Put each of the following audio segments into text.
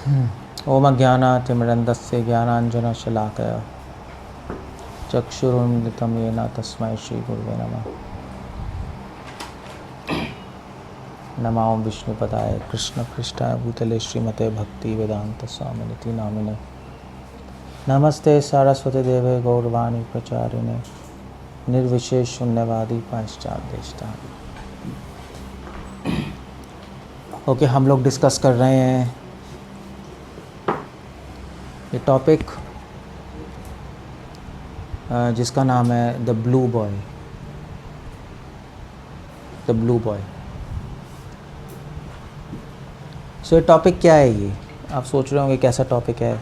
ओम अज्ञानातिमिरन्दस्य ज्ञानाञ्जनशलाकया चक्षुरुन्मिलितं येन तस्मै श्रीगुरुवे नमः। नमो विष्णुपदाय कृष्णपृष्ठाय भूतले श्रीमते भक्तिवेदांत स्वामिनिति नामिने। नमस्ते सरस्वती देवे गौरवाणी प्रचारिणे निर्विशेष शून्यवादी पाश्चात्यदेशतारिणे। ओके, हम लोग डिस्कस कर रहे हैं ये टॉपिक जिसका नाम है the blue boy. The blue boy. So ये टॉपिक क्या है? ये आप सोच रहे होंगे कैसा टॉपिक है।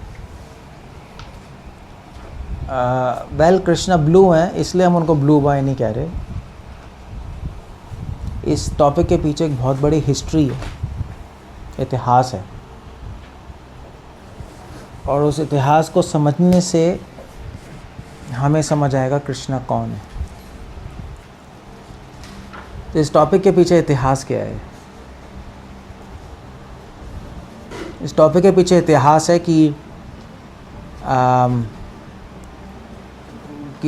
वेल, कृष्णा ब्लू हैं इसलिए हम उनको ब्लू बॉय नहीं कह रहे। इस टॉपिक के पीछे एक बहुत बड़ी हिस्ट्री है, इतिहास है, और उस इतिहास को समझने से हमें समझ आएगा कृष्णा कौन है। तो इस टॉपिक के पीछे इतिहास क्या है? इस टॉपिक के पीछे इतिहास है कि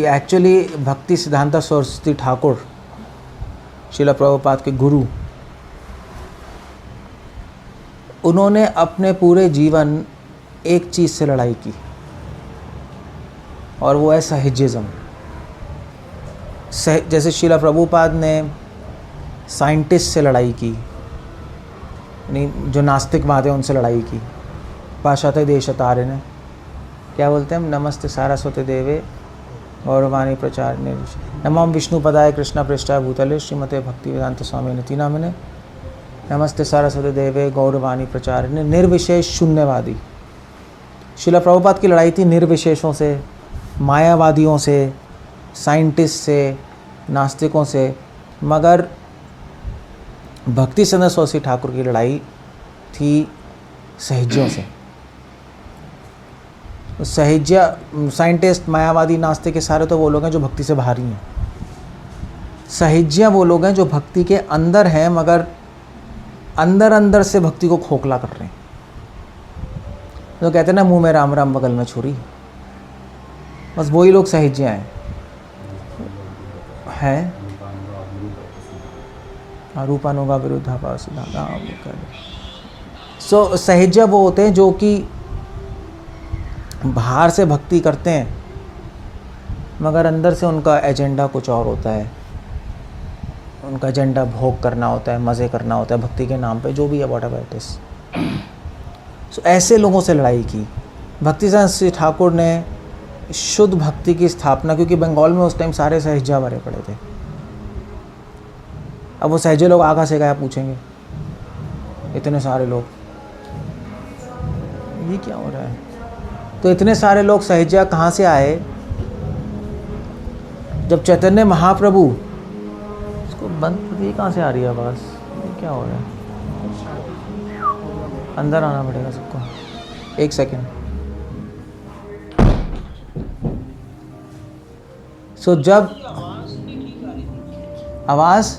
एक्चुअली भक्ति सिद्धांत सरस्वती ठाकुर, श्रील प्रभुपाद के गुरु, उन्होंने अपने पूरे जीवन एक चीज़ से लड़ाई की, और वो है साहिज्यिज्म। जैसे श्रील प्रभुपाद ने साइंटिस्ट से लड़ाई की, यानी जो नास्तिकवाद है उनसे लड़ाई की। पाश्चात्य देशतारे ने क्या बोलते हैं, नमस्ते सारस्वती देवे गौरवाणी प्रचारिणे नमो विष्णुपदाय कृष्णपृष्ठाय भूतले श्रीमते भक्तिवेदांत स्वामिनिति नामिने। नमस्ते सारस्वती देवे गौरवाणी प्रचारिणे निर्विशेष शून्यवादी। श्रील प्रभुपाद की लड़ाई थी निर्विशेषों से, मायावादियों से, साइंटिस्ट से, नास्तिकों से। मगर भक्ति सिद्धांत सरस्वती ठाकुर की लड़ाई थी सहिज्यों से। सहिज्य, साइंटिस्ट, मायावादी, नास्तिक, के सारे तो वो लोग हैं जो भक्ति से बाहर ही हैं। सहिज्य वो लोग हैं जो भक्ति के अंदर हैं मगर अंदर अंदर से भक्ति को खोखला कर रहे हैं। तो कहते हैं ना, मुंह में राम राम बगल में छुरी, बस वही लोग सहिज्य हैं। रूपानुगा विरुद्धाभास। सो सहिज्य वो होते हैं जो कि बाहर से भक्ति करते हैं मगर अंदर से उनका एजेंडा कुछ और होता है। उनका एजेंडा भोग करना होता है, मज़े करना होता है भक्ति के नाम पे, जो भी है, व्हाटएवर इट इज़। सो ऐसे लोगों से लड़ाई की। भक्ति सिद्धांत सरस्वती ठाकुर ने शुद्ध भक्ति की स्थापना, क्योंकि बंगाल में उस टाइम सारे सहिज्या भरे पड़े थे। अब वो सहिज्य लोग आगा से गया पूछेंगे, इतने सारे लोग, ये क्या हो रहा है? तो इतने सारे लोग सहिज्या कहाँ से आए? जब चैतन्य महाप्रभु, इसको बंद, ये कहाँ से आ रही है आवाज़? ये क्या हो रहा है? अंदर आना पड़ेगा सबको, एक सेकेंड। सो जब आवाज़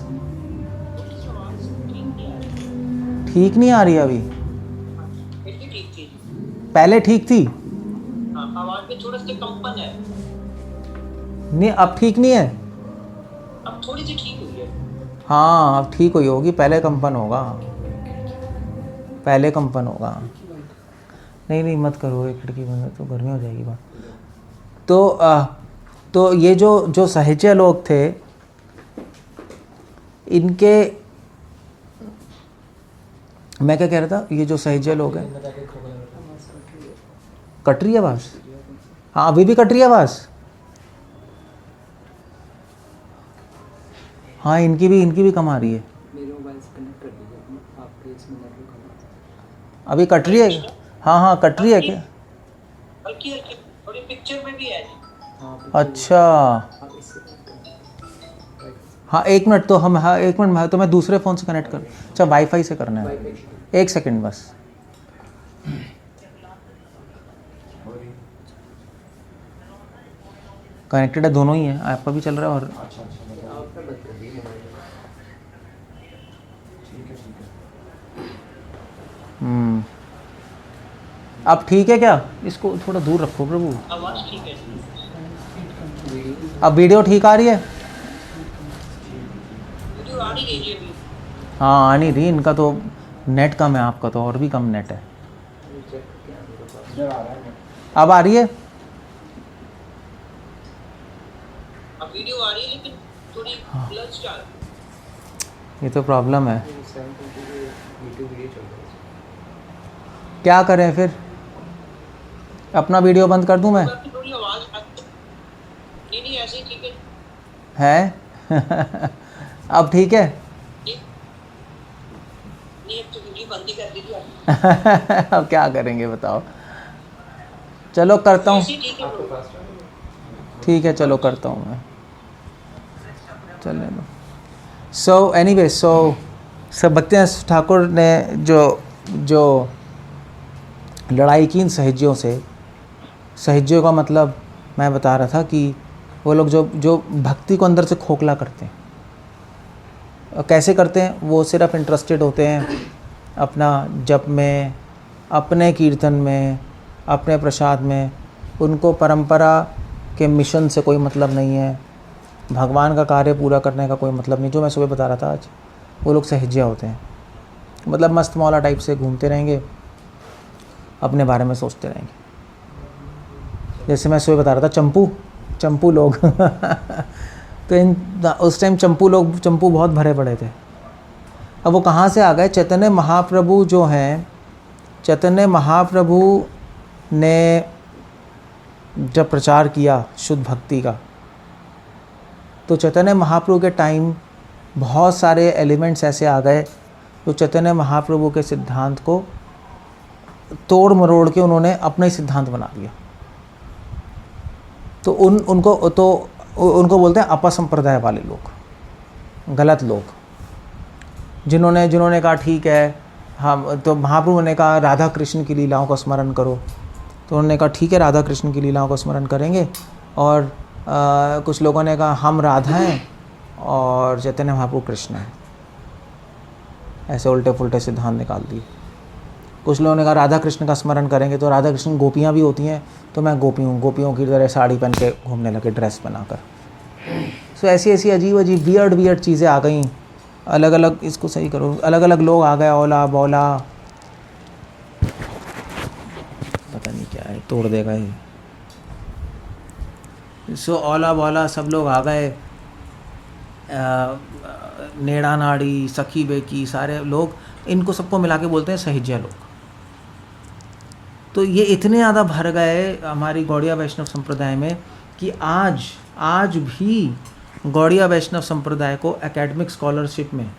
ठीक नहीं आ रही अभी, पहले ठीक थी, आवाज में थोड़ा सा कंपन है। नहीं, अब ठीक नहीं है। अब थोड़ी सी ठीक हुई है। हाँ, अब ठीक हुई होगी, पहले कंपन होगा, पहले कंपन होगा। नहीं नहीं, मत करो, एक खिड़की बंद है तो गर्मी हो जाएगी बात। तो ये जो सहिज्य लोग थे, इनके, मैं क्या कह रहा था, ये जो सहिज्य लोग हैं, कट रही है आवाज़? हाँ, अभी भी कट रही है आवाज़। हाँ, इनकी भी कम आ रही है। अभी कट रही है? हाँ, कट रही है क्या? हल्की हल्की, थोड़ी पिक्चर में भी है। अच्छा, हाँ, एक मिनट तो हम, हाँ, एक मिनट तो मैं दूसरे फ़ोन से कनेक्ट कर। अच्छा, वाईफाई से करना है, एक सेकंड बस। कनेक्टेड है, दोनों ही है, आपका भी चल रहा है और अब ठीक है क्या? इसको थोड़ा दूर रखो प्रभु। आवाज ठीक है। अब वीडियो ठीक आ रही है? वीडियो आ नहीं रही है अभी। हाँ आ नहीं रही, इनका तो नेट कम है, आपका तो और भी कम नेट है। अब आ रही है? अब वीडियो आ रही है लेकिन थोड़ी क्लच आ रही है। ये तो प्रॉब्लम है, क्या करें फिर? अपना वीडियो बंद कर दूं मैं? आपकी थोड़ी आवाज नहीं नहीं ऐसे ही ठीक है। है अब ठीक है? नहीं नहीं, अब तो वीडियो बंद ही कर दीजिए आप। अब क्या करेंगे बताओ? चलो करता हूँ। ऐसे ही ठीक है bro। ठीक है चलो करता हूँ मैं, चलने दो। सो एनीवे, सो भक्तिनाथ ठाकुर ने जो लड़ाई की इन सहिज्यों से, सहिज्यों का मतलब मैं बता रहा था कि वो लोग जो भक्ति को अंदर से खोखला करते हैं। और कैसे करते हैं? वो सिर्फ इंटरेस्टेड होते हैं अपना जप में, अपने कीर्तन में, अपने प्रसाद में। उनको परंपरा के मिशन से कोई मतलब नहीं है, भगवान का कार्य पूरा करने का कोई मतलब नहीं। जो मैं सुबह बता रहा था आज, वो लोग सहिज्या होते हैं, मतलब मस्त मौला टाइप से घूमते रहेंगे, अपने बारे में सोचते रहेंगे। जैसे मैं सुबह बता रहा था चंपू लोग तो उस टाइम चंपू बहुत भरे पड़े थे। अब वो कहाँ से आ गए? चैतन्य महाप्रभु जो हैं, चैतन्य महाप्रभु ने जब प्रचार किया शुद्ध भक्ति का, तो चैतन्य महाप्रभु के टाइम बहुत सारे एलिमेंट्स ऐसे आ गए जो चैतन्य महाप्रभु के सिद्धांत को तोड़ मरोड़ के उन्होंने अपना ही सिद्धांत बना लिया। तो उनको बोलते हैं अपसंप्रदाय वाले लोग, गलत लोग, जिन्होंने कहा ठीक है हम तो, महाप्रभु ने कहा राधा कृष्ण की लीलाओं का स्मरण करो, तो उन्होंने कहा ठीक है राधा कृष्ण की लीलाओं का स्मरण करेंगे। और कुछ लोगों ने कहा हम राधा हैं और चैतन्य महाप्रभु कृष्ण हैं, ऐसे उल्टे पुल्टे सिद्धांत निकाल दिए। कुछ लोगों ने कहा राधा कृष्ण का स्मरण करेंगे तो राधा कृष्ण गोपियाँ भी होती हैं, तो मैं गोपी हूँ, गोपियों की तरह साड़ी पहन के घूमने लगे, ड्रेस बनाकर। सो ऐसी अजीब वियर्ड चीज़ें आ गई, अलग अलग, इसको सही करो, अलग अलग लोग आ गए, औला बौला, पता नहीं क्या है, तोड़ देगा ये। सो औला बौला सब लोग आ गए, नेड़ा नाड़ी, सखी बेकी, सारे लोग, इनको सबको मिला के बोलते हैं सहिज्या लोग। तो ये इतने ज़्यादा भर गए हमारी गौड़िया वैष्णव संप्रदाय में कि आज भी गौड़िया वैष्णव संप्रदाय को एकेडमिक स्कॉलरशिप में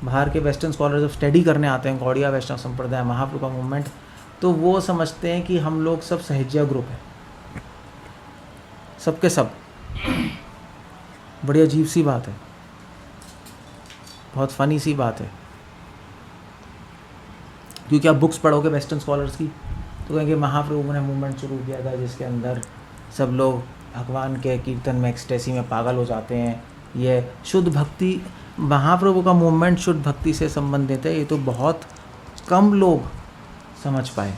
बाहर के वेस्टर्न स्कॉलर जब स्टडी करने आते हैं गौड़िया वैष्णव संप्रदाय, महाप्रभु का मूवमेंट, तो वो समझते हैं कि हम लोग सब सहिज्या ग्रुप है, सबके सब। बड़ी अजीब सी बात है, बहुत फ़नी सी बात है, क्योंकि आप बुक्स पढ़ोगे वेस्टर्न स्कॉलर्स की तो कहेंगे महाप्रभु ने मूवमेंट शुरू किया था जिसके अंदर सब लोग भगवान के कीर्तन में एक्सटेसी में पागल हो जाते हैं। ये शुद्ध भक्ति, महाप्रभु का मूवमेंट शुद्ध भक्ति से संबंधित है, ये तो बहुत कम लोग समझ पाए,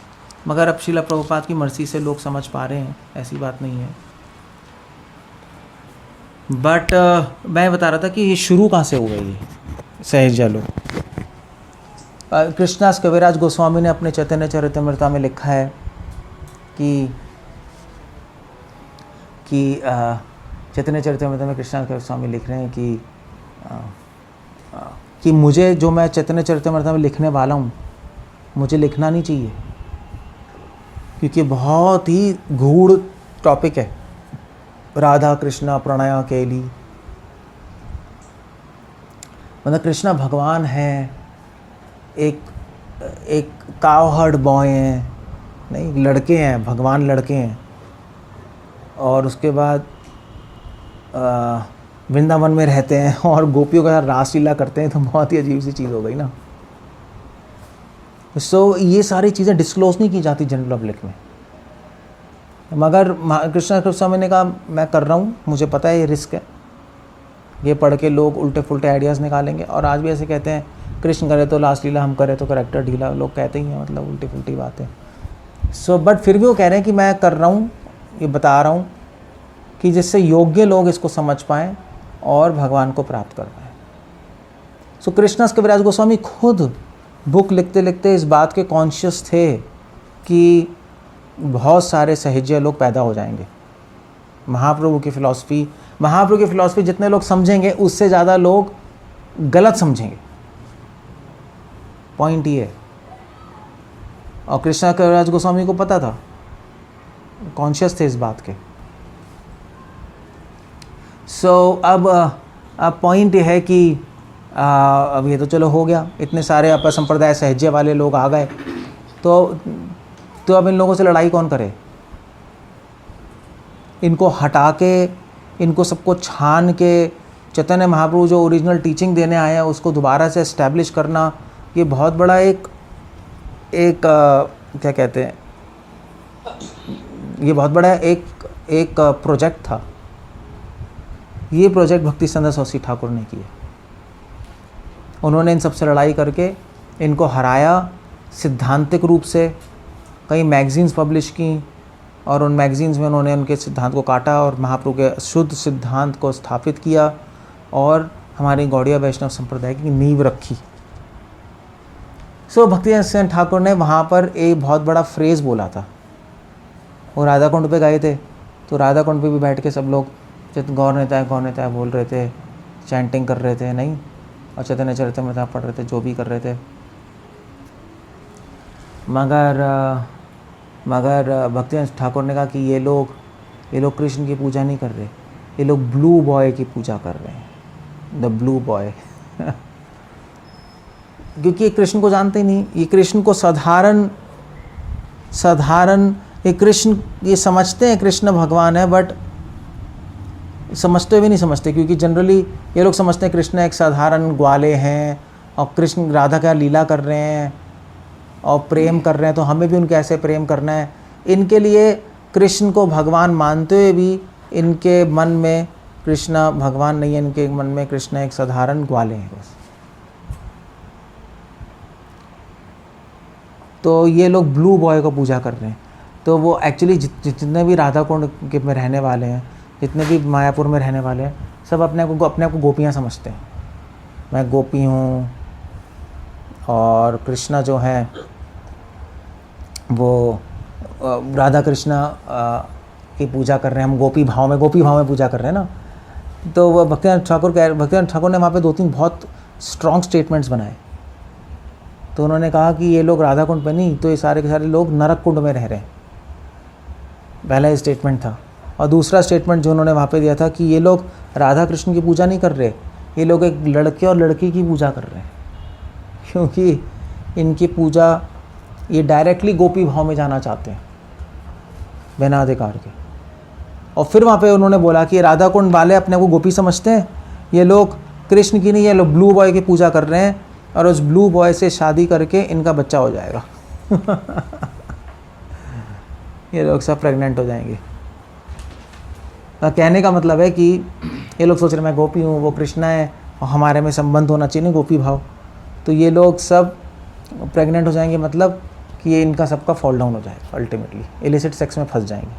मगर अब श्रील प्रभुपाद की मर्जी से लोग समझ पा रहे हैं, ऐसी बात नहीं है। बट मैं बता रहा था कि ये शुरू कहाँ से हुआ, ये सहिज्या लोग। कृष्णदास कविराज गोस्वामी ने अपने चैतन्य चरितमृता में लिखा है कि चैतन्य चरितमृता में कृष्णदास गोस्वामी लिख रहे हैं कि मुझे, जो मैं चैतन्य चरितमृता में लिखने वाला हूँ, मुझे लिखना नहीं चाहिए, क्योंकि बहुत ही गूढ़ टॉपिक है, राधा कृष्णा प्रणय केली, मतलब कृष्णा भगवान है, एक कावहर्ड बॉय हैं, नहीं लड़के हैं, भगवान लड़के हैं, और उसके बाद वृंदावन में रहते हैं और गोपियों के साथ रासलीला करते हैं, तो बहुत ही अजीब सी चीज़ हो गई ना। सो ये सारी चीज़ें डिस्क्लोज नहीं की जाती जनरल पब्लिक में, मगर कृष्ण गोस्वामी ने कहा मैं कर रहा हूँ, मुझे पता है ये रिस्क है, ये पढ़ के लोग उल्टे फुल्टे आइडियाज़ निकालेंगे। और आज भी ऐसे कहते हैं कृष्ण करे तो रासलीला, हम करे तो करैक्टर ढीला, लोग कहते ही हैं, मतलब उल्टी फुल्टी बातें। बट फिर भी वो कह रहे हैं कि मैं कर रहा हूँ, ये बता रहा हूँ कि जिससे योग्य लोग इसको समझ पाएँ और भगवान को प्राप्त कर पाएँ। कृष्णदास कविराज गोस्वामी खुद बुक लिखते लिखते इस बात के कॉन्शियस थे कि बहुत सारे सहज्य लोग पैदा हो जाएंगे। महाप्रभु की फ़िलॉसफ़ी जितने लोग समझेंगे उससे ज़्यादा लोग गलत समझेंगे, पॉइंट ये है। और कृष्णदास कविराज गोस्वामी को पता था, कॉन्शियस थे इस बात के। अब पॉइंट ये है कि अब ये तो चलो हो गया, इतने सारे अपर संप्रदाय सहज्य वाले लोग आ गए, तो अब इन लोगों से लड़ाई कौन करे? इनको हटा के, इनको सबको छान के चैतन्य महाप्रभु जो ओरिजिनल टीचिंग देने आए हैं उसको दोबारा से एस्टैब्लिश करना, ये बहुत बड़ा एक क्या कहते हैं, ये बहुत बड़ा एक प्रोजेक्ट था। ये प्रोजेक्ट भक्तिसिद्धांत सरस्वती ठाकुर ने किया। उन्होंने इन सबसे लड़ाई करके इनको हराया, सिद्धांतिक रूप से कई मैगज़ीन्स पब्लिश की और उन मैगज़ीन्स में उन्होंने उनके सिद्धांत को काटा और महाप्रभु के शुद्ध सिद्धांत को स्थापित किया और हमारी गौड़िया वैष्णव संप्रदाय की नींव रखी। भक्तिसिद्धांत ठाकुर ने वहाँ पर एक बहुत बड़ा फ्रेज़ बोला था। वो राधा कुंड पे गए थे, तो राधा कुंड पे भी बैठ के सब लोग गौर नेता है बोल रहे थे, चैंटिंग कर रहे थे, नहीं, और चैतन्य चरितामृत पढ़ रहे थे, जो भी कर रहे थे। मगर भक्तिसिद्धांत ठाकुर ने कहा कि ये लोग कृष्ण की पूजा नहीं कर रहे, ये लोग ब्लू बॉय की पूजा कर रहे हैं, द ब्लू बॉय। क्योंकि ये कृष्ण को जानते ही नहीं, ये कृष्ण को साधारण ये कृष्ण, ये समझते हैं कृष्ण भगवान है, बट समझते भी नहीं समझते, क्योंकि जनरली ये लोग समझते हैं कृष्ण एक साधारण ग्वाले हैं और कृष्ण राधा का लीला कर रहे हैं और प्रेम कर रहे हैं, तो हमें भी उनके ऐसे प्रेम करना है। इनके लिए कृष्ण को भगवान मानते हुए भी इनके मन में कृष्ण भगवान नहीं है, इनके मन में कृष्ण एक साधारण ग्वाले हैं बस। तो ये लोग ब्लू बॉय को पूजा कर रहे हैं। तो वो एक्चुअली जितने भी राधा कुंड के में रहने वाले हैं, जितने भी मायापुर में रहने वाले हैं, सब अपने आप को गोपियाँ समझते हैं। मैं गोपी हूँ और कृष्णा जो है वो राधा कृष्णा की पूजा कर रहे हैं, हम गोपी भाव में पूजा कर रहे हैं ना। तो वो भक्तिसिद्धांत ठाकुर ने वहाँ पे 2-3 बहुत स्ट्रॉन्ग स्टेटमेंट्स बनाए। तो उन्होंने कहा कि ये लोग राधा कुंड पे नहीं, तो ये सारे के सारे लोग नरक कुंड में रह रहे हैं। पहला ये स्टेटमेंट था। और दूसरा स्टेटमेंट जो उन्होंने वहाँ पे दिया था कि ये लोग राधा कृष्ण की पूजा नहीं कर रहे, ये लोग एक लड़के और लड़की की पूजा कर रहे हैं, क्योंकि इनकी पूजा ये डायरेक्टली गोपी भाव में जाना चाहते हैं बिना अधिकार के। और फिर वहाँ पे उन्होंने बोला कि राधा कुंड वाले अपने को गोपी समझते हैं, ये लोग कृष्ण की नहीं, ये लोग ब्लू बॉय की पूजा कर रहे हैं और उस ब्लू बॉय से शादी करके इनका बच्चा हो जाएगा। ये लोग सब प्रेग्नेंट हो जाएंगे। कहने का मतलब है कि ये लोग सोच रहे मैं गोपी हूँ, वो कृष्णा है और हमारे में संबंध होना चाहिए ना गोपी भाव, तो ये लोग सब प्रेग्नेंट हो जाएंगे, मतलब कि ये इनका सबका फॉल डाउन हो जाएगा, अल्टीमेटली इलिसिट सेक्स में फंस जाएंगे।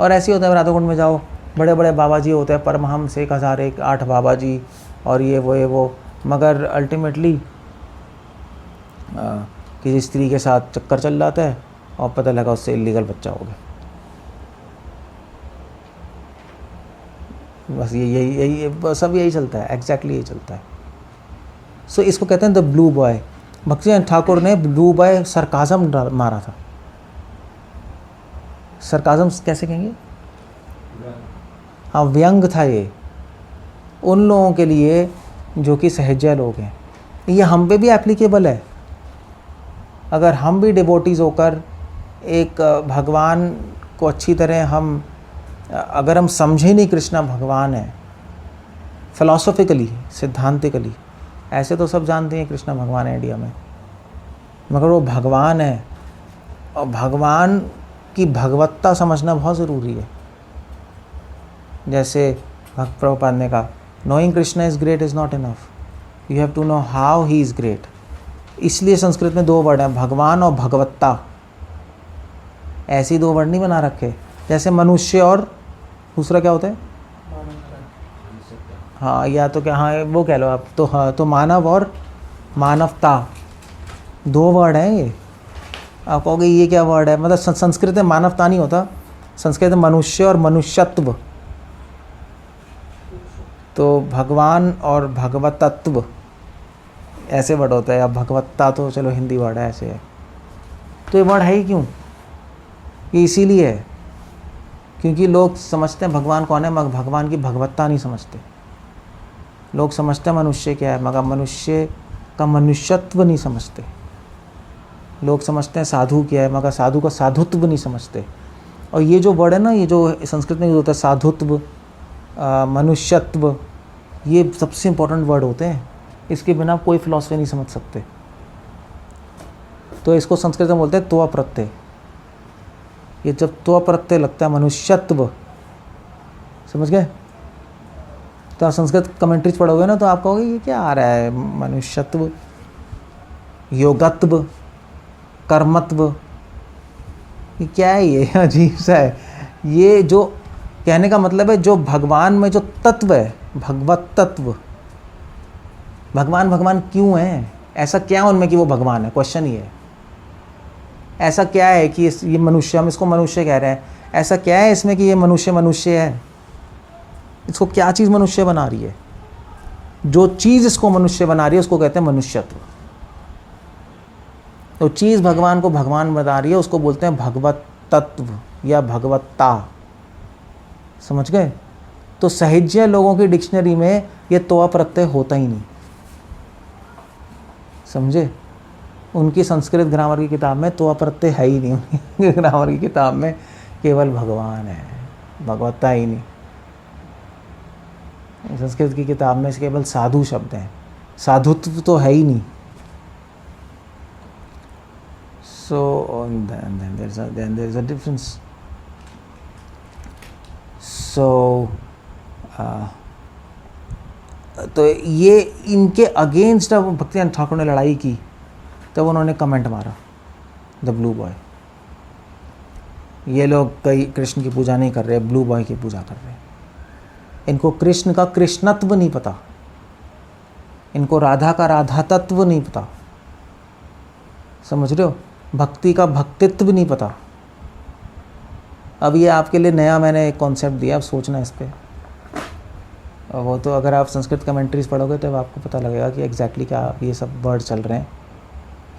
और ऐसे ही होता है, राधा कुंड में जाओ, बड़े बड़े बाबा जी होते हैं, परमहंस 1008 बाबा जी और ये वो, मगर अल्टीमेटली किसी स्त्री के साथ चक्कर चल जाता है और पता लगा उससे इलीगल बच्चा हो गया। बस यही सब यही चलता है, एग्जैक्टली यही चलता है। सो इसको कहते हैं द ब्लू बॉय। भक्तिसिद्धांत ठाकुर ने ब्लू बॉय सरकाज़म मारा था। सरकाज़म कैसे कहेंगे? हाँ, व्यंग था ये उन लोगों के लिए जो कि सहज्य लोग हैं। ये हम पे भी एप्लीकेबल है। अगर हम भी डिवोटीज़ होकर एक भगवान को अच्छी तरह अगर हम समझे नहीं कृष्णा भगवान है, फिलॉसफिकली, सिद्धांतिकली, ऐसे तो सब जानते हैं कृष्णा भगवान है इंडिया में, मगर वो भगवान है और भगवान की भगवत्ता समझना बहुत ज़रूरी है। जैसे भक्त प्रभुपाद ने कहा, knowing Krishna is great is not enough, you have to know how he is great. इसलिए संस्कृत में 2 वर्ड हैं, भगवान और भगवत्ता। ऐसे ही 2 वर्ड नहीं बना रखे। जैसे मनुष्य और दूसरा क्या होता है? हाँ, या तो क्या, हाँ वो कह लो आप तो, हाँ तो मानव और मानवता 2 वर्ड हैं ये। आप कहोगे ये क्या वर्ड है, मतलब संस्कृत में मानवता नहीं होता, संस्कृत में मनुष्य और मनुष्यत्व। तो भगवान और भगवतत्व ऐसे वर्ड होता है। अब भगवत्ता तो चलो हिंदी वर्ड है, ऐसे है। तो ये वर्ड है ही क्यों? ये इसीलिए है क्योंकि लोग समझते हैं भगवान कौन है, मगर भगवान की भगवत्ता नहीं समझते। लोग समझते हैं मनुष्य क्या है, मगर मनुष्य का मनुष्यत्व नहीं समझते। लोग समझते हैं साधु क्या है, मगर साधु का साधुत्व नहीं समझते। और ये जो वर्ड है ना, ये जो संस्कृत में यूज होता है, साधुत्व, मनुष्यत्व, ये सबसे इम्पोर्टेंट वर्ड होते हैं। इसके बिना कोई फिलॉसफी नहीं समझ सकते। तो इसको संस्कृत में बोलते हैं त्व प्रत्यय। ये जब त्व प्रत्यय लगता है, मनुष्यत्व, समझ गए? तो आप संस्कृत कमेंट्रीज पढ़ोगे ना, तो आप कहोगे ये क्या आ रहा है, मनुष्यत्व, योगत्व, कर्मत्व, ये क्या है? ये अजीब सा है। ये जो कहने का मतलब है, जो भगवान में जो तत्व है, भगवत तत्व, भगवान भगवान क्यों है, ऐसा क्या उनमें कि वो भगवान है? क्वेश्चन ये है, ऐसा क्या है कि ये मनुष्य, हम इसको मनुष्य कह रहे हैं, ऐसा क्या है इसमें कि ये मनुष्य मनुष्य है? इसको क्या चीज़ मनुष्य बना रही है? जो चीज़ इसको मनुष्य बना रही है उसको कहते हैं मनुष्यत्व। तो चीज़ भगवान को भगवान बना रही है, उसको बोलते हैं भगवत तत्व या भगवत्ता। समझ गए? तो साहित्य लोगों की डिक्शनरी में ये त्व प्रत्यय होता ही नहीं, समझे? उनकी संस्कृत ग्रामर की किताब में त्व प्रत्यय है ही नहीं। उनकी ग्रामर की किताब में केवल भगवान है, भगवत्ता ही नहीं। संस्कृत की किताब में केवल साधु शब्द हैं, साधुत्व तो है ही नहीं। So then there's a difference. So तो ये इनके अगेंस्ट अब भक्तिनाथ ठाकुर ने लड़ाई की, तब उन्होंने कमेंट मारा, द ब्लू बॉय। ये लोग कई कृष्ण की पूजा नहीं कर रहे, ब्लू बॉय की पूजा कर रहे हैं। इनको कृष्ण का कृष्णत्व नहीं पता, इनको राधा का राधा तत्व नहीं पता, समझ रहे हो? भक्ति का भक्तित्व नहीं पता। अब ये आपके लिए नया मैंने एक कॉन्सेप्ट दिया, अब सोचना इस पर। और वो तो अगर आप संस्कृत कमेंट्रीज पढ़ोगे तो आपको पता लगेगा कि एग्जैक्टली क्या ये सब वर्ड चल रहे हैं।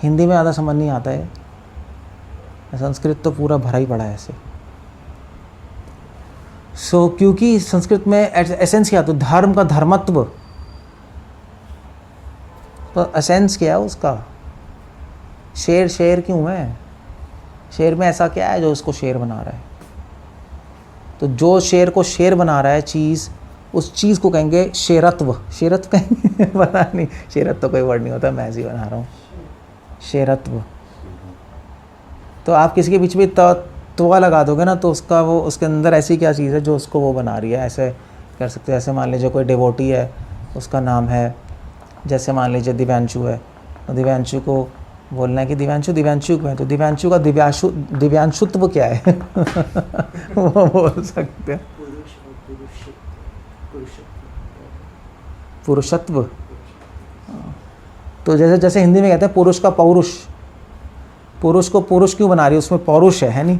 हिंदी में ज़्यादा समझ नहीं आता है, संस्कृत तो पूरा भरा ही पड़ा है ऐसे। सो क्योंकि संस्कृत में एसेंस क्या, तो धर्म का धर्मत्व, तो एसेंस क्या है उसका? शेर शेर क्यों है? शेर में ऐसा क्या है जो उसको शेर बना रहा है? तो जो शेर को शेर बना रहा है चीज़, उस चीज़ को कहेंगे शेरत्व। शेरत्व कहेंगे पता नहीं, शेरत्व तो कोई वर्ड नहीं होता, मैं ऐसे ही बना रहा हूँ, शेरत्व। तो आप किसी के बीच में त्वा लगा दोगे ना, तो उसका वो, उसके अंदर ऐसी क्या चीज़ है जो उसको वो बना रही है? ऐसे कर सकते हैं। ऐसे मान लीजिए कोई डिवोटी है, उसका नाम है, जैसे मान लीजिए दिव्यांशु है, तो दिव्यांशु को बोलना है कि दिव्यांशु दिव्यांशु क्यों है, तो दिव्यांशु का दिव्यांशुत्व क्या है? वो बोल सकते हैं पुरुषत्व। तो जैसे जैसे हिंदी में कहते हैं पुरुष का पौरुष, पुरुष को पुरुष क्यों बना रही है? उसमें पौरुष है नहीं,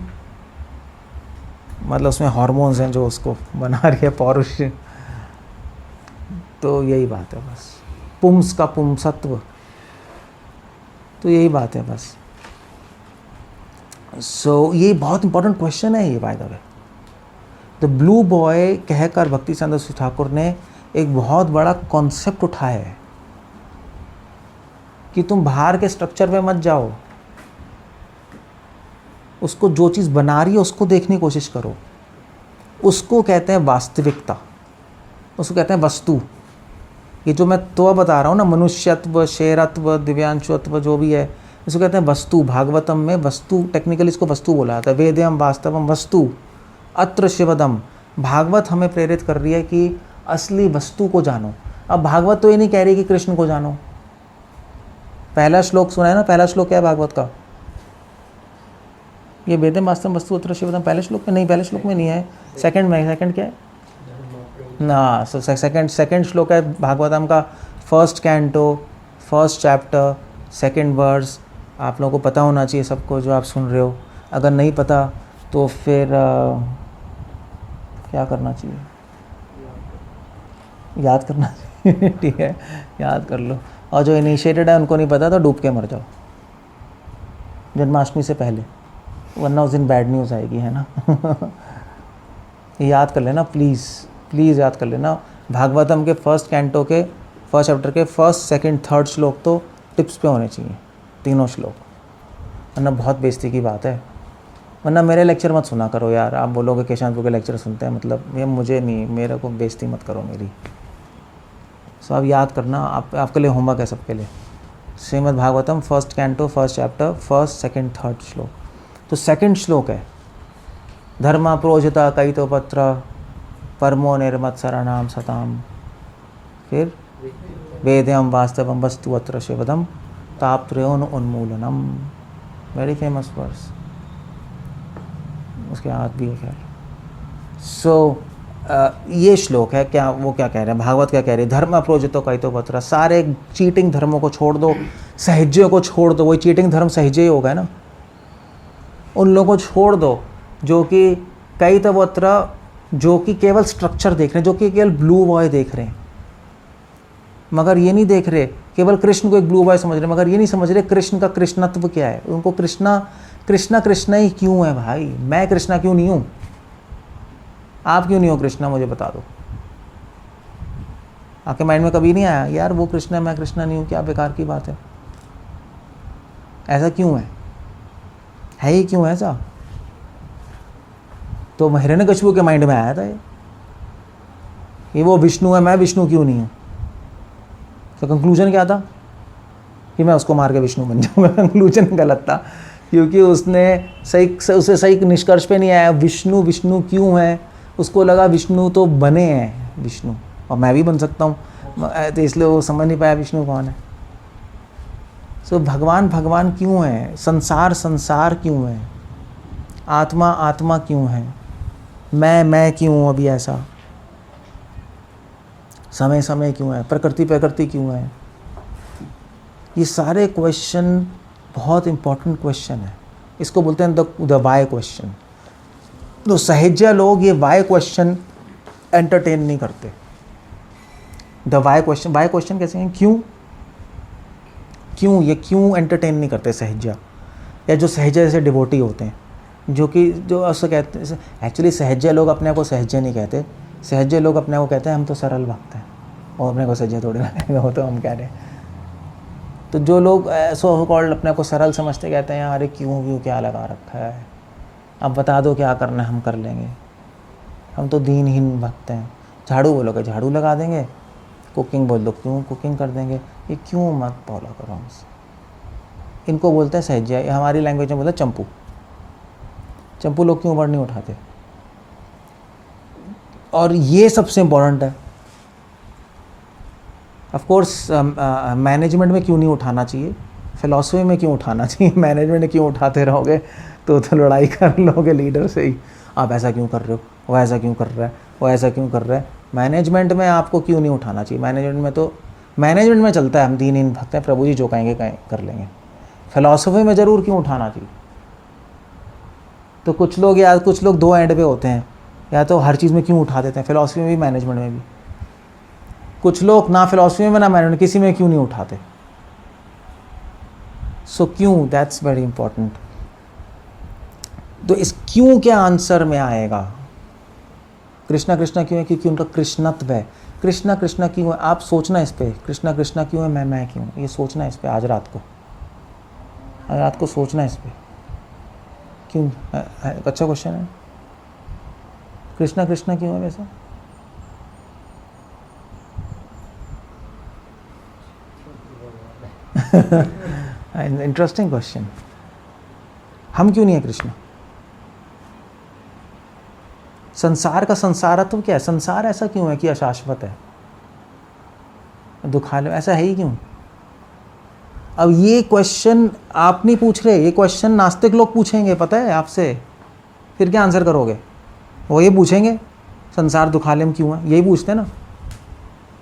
मतलब उसमें हार्मोन्स हैं जो उसको बना रही है पौरुष। तो यही बात है बस, पुंस का पुंसत्व, तो यही बात है बस। सो ये बहुत इंपॉर्टेंट क्वेश्चन है ये, by the way. The blue boy कहकर भक्ति सिद्धांत ठाकुर ने एक बहुत बड़ा कॉन्सेप्ट उठाया है कि तुम बाहर के स्ट्रक्चर पे मत जाओ, उसको जो चीज़ बना रही है उसको देखने की कोशिश करो। उसको कहते हैं वास्तविकता, उसको कहते हैं वस्तु। ये जो मैं तो बता रहा हूँ ना, मनुष्यत्व, शेरत्व, दिव्यांशत्व, जो भी है, इसको कहते हैं वस्तु। भागवतम में वस्तु, टेक्निकली इसको वस्तु बोला जाता है। वेद्यम वास्तवम वस्तु अत्र शिवदम। भागवत हमें प्रेरित कर रही है कि असली वस्तु को जानो। अब भागवत तो ये नहीं कह रही कि कृष्ण को जानो। पहला श्लोक सुना है ना, पहला श्लोक क्या है भागवत का? ये वेदम वास्तव वस्तु अत्र शिवदम पहले श्लोक में नहीं, पहले श्लोक में नहीं है, सेकंड में। सेकंड क्या है ना, सेकंड श्लोक है भागवतम का, first canto, first chapter, second verse. आप लोगों को पता होना चाहिए सबको जो आप सुन रहे हो। अगर नहीं पता तो फिर क्या करना चाहिए, याद करना चाहिए। ठीक है, याद कर लो। और जो इनिशिएटेड है उनको नहीं पता तो डूब के मर जाओ जन्माष्टमी से पहले, वरना उस दिन बैड न्यूज़ आएगी, है ना। याद कर लेना प्लीज़, प्लीज़ याद कर लेना। भागवतम के फर्स्ट कैंटो के फर्स्ट चैप्टर के फर्स्ट, सेकंड, थर्ड श्लोक तो टिप्स पे होने चाहिए, तीनों श्लोक, वरना बहुत बेइज्जती की बात है। वरना मेरे लेक्चर मत सुना करो यार, आप बोलोगे केशांतपुर के लेक्चर सुनते हैं, मतलब ये मुझे नहीं, मेरे को बेइज्जती मत करो मेरी। सो आप याद करना, आपके लिए होमवर्क है सबके लिए। Shrimad Bhagavatam first canto first chapter first, second, third श्लोक। तो सेकंड श्लोक है धर्मा प्रोजता कैतोपत्र परमो निर्मत्सरणाम सताम। फिर वेद्यम वास्तवम वस्तु अत्र शिवदम तापत्रयोन उन्मूलनम, वेरी फेमस वर्स। उसके हाथ भी है खैर। सो ये श्लोक है, क्या वो क्या कह रहे हैं, भागवत क्या कह रहे हैं, धर्म अप्रोजितो कैतोपत्र, सारे चीटिंग धर्मों को छोड़ दो, सहज्य को छोड़ दो। वही चीटिंग धर्म सहज्य ही होगा ना, उन लोगों को छोड़ दो जो कि कैतोपत्र, जो कि केवल स्ट्रक्चर देख रहे हैं, जो कि केवल ब्लू बॉय देख रहे हैं, मगर ये नहीं देख रहे, केवल कृष्ण को एक ब्लू बॉय समझ रहे, मगर ये नहीं समझ रहे कृष्ण का कृष्णत्व क्या है। उनको कृष्णा कृष्णा कृष्णा ही क्यों है भाई, मैं कृष्णा क्यों नहीं हूँ, आप क्यों नहीं हो कृष्णा, मुझे बता दो। आपके माइंड में कभी नहीं आया यार वो कृष्णा मैं कृष्णा नहीं हूँ, क्या बेकार की बात है, ऐसा क्यों है ही क्यों ऐसा। तो हिरण्यकशिपु के माइंड में आया था ये वो विष्णु है, मैं विष्णु क्यों नहीं हूँ। तो कंक्लूजन क्या था कि मैं उसको मार के विष्णु बन जाऊँगा। कंक्लूजन गलत था, क्योंकि उसे सही निष्कर्ष पे नहीं आया विष्णु विष्णु क्यों है। उसको लगा विष्णु तो बने हैं विष्णु, और मैं भी बन सकता हूँ, तो इसलिए वो समझ नहीं पाया विष्णु कौन है। सो भगवान भगवान क्यों है, संसार संसार क्यों है, आत्मा आत्मा क्यों है, मैं क्यों हूँ अभी ऐसा, समय समय क्यों है, प्रकृति प्रकृति क्यों है। ये सारे क्वेश्चन बहुत इंपॉर्टेंट क्वेश्चन है, इसको बोलते हैं द वाई क्वेश्चन। तो सहज्य लोग ये वाई क्वेश्चन एंटरटेन नहीं करते। द वाई क्वेश्चन कैसे हैं, क्यों ये क्यों एंटरटेन नहीं करते सहज्य, या जो सहज्य जैसे डिवोटी होते हैं, जो ऐसा कहते हैं। एक्चुअली सहज्य लोग अपने आप को सहज्य नहीं कहते, सहज्य लोग अपने आप को कहते हैं हम तो सरल भक्त हैं, और अपने को सहज्य थोड़ी ना हो, तो हम कह रहे हैं। तो जो लोग सो कॉल्ड अपने को सरल समझते कहते हैं अरे क्यों क्या लगा रखा है, अब बता दो क्या करना है हम कर लेंगे, हम तो दीनहीन भक्त हैं। झाड़ू बोलोगे झाड़ू लगा देंगे, कुकिंग बोल दो क्यों कुकिंग कर देंगे, ये क्यों मत बोला करो हमसे। इनको बोलते हैं सहज्य, हमारी लैंग्वेज में बोलते हैं चंपू। चंपू लोग क्यों ऊपर नहीं उठाते, और ये सबसे इम्पोर्टेंट है। ऑफ कोर्स मैनेजमेंट में क्यों नहीं उठाना चाहिए, फिलॉसफी में क्यों उठाना चाहिए। मैनेजमेंट में क्यों उठाते रहोगे तो लड़ाई कर लोगे लीडर से ही, आप ऐसा क्यों कर रहे हो, वो ऐसा क्यों कर रहा है, वो ऐसा क्यों कर रहा है। मैनेजमेंट में आपको क्यों नहीं उठाना चाहिए, मैनेजमेंट में चलता है हम दीनहीन भक्त हैं, प्रभु जी जो कहेंगे कर लेंगे। फिलॉसफी में ज़रूर क्यों उठाना चाहिए। तो कुछ लोग दो एंड पे होते हैं, या तो हर चीज़ में क्यों उठा देते हैं, फिलॉसफी में भी मैनेजमेंट में भी। कुछ लोग ना फिलॉसफी में ना मैनेजमेंट, किसी में क्यों नहीं उठाते। सो क्यों, दैट्स वेरी इंपॉर्टेंट। तो इस क्यों के आंसर में आएगा कृष्णा कृष्णा क्यों है, क्योंकि उनका कृष्णत्व है। कृष्णा कृष्णा क्यों है, आप सोचना इस पर, कृष्णा कृष्णा क्यों है, मैं क्यों, ये सोचना इस पर आज रात को सोचना इस पर क्यों। अच्छा क्वेश्चन है, कृष्णा कृष्णा क्यों है वैसा। Interesting question. हम क्यों नहीं है कृष्ण, संसार का संसारत्व क्या है, संसार ऐसा क्यों है कि अशाश्वत है, दुखालय ऐसा है ही क्यों। अब ये क्वेश्चन आप नहीं पूछ रहे, ये क्वेश्चन नास्तिक लोग पूछेंगे, पता है आपसे, फिर क्या आंसर करोगे? वो ये पूछेंगे संसार दुखालय क्यों है, यही पूछते हैं ना,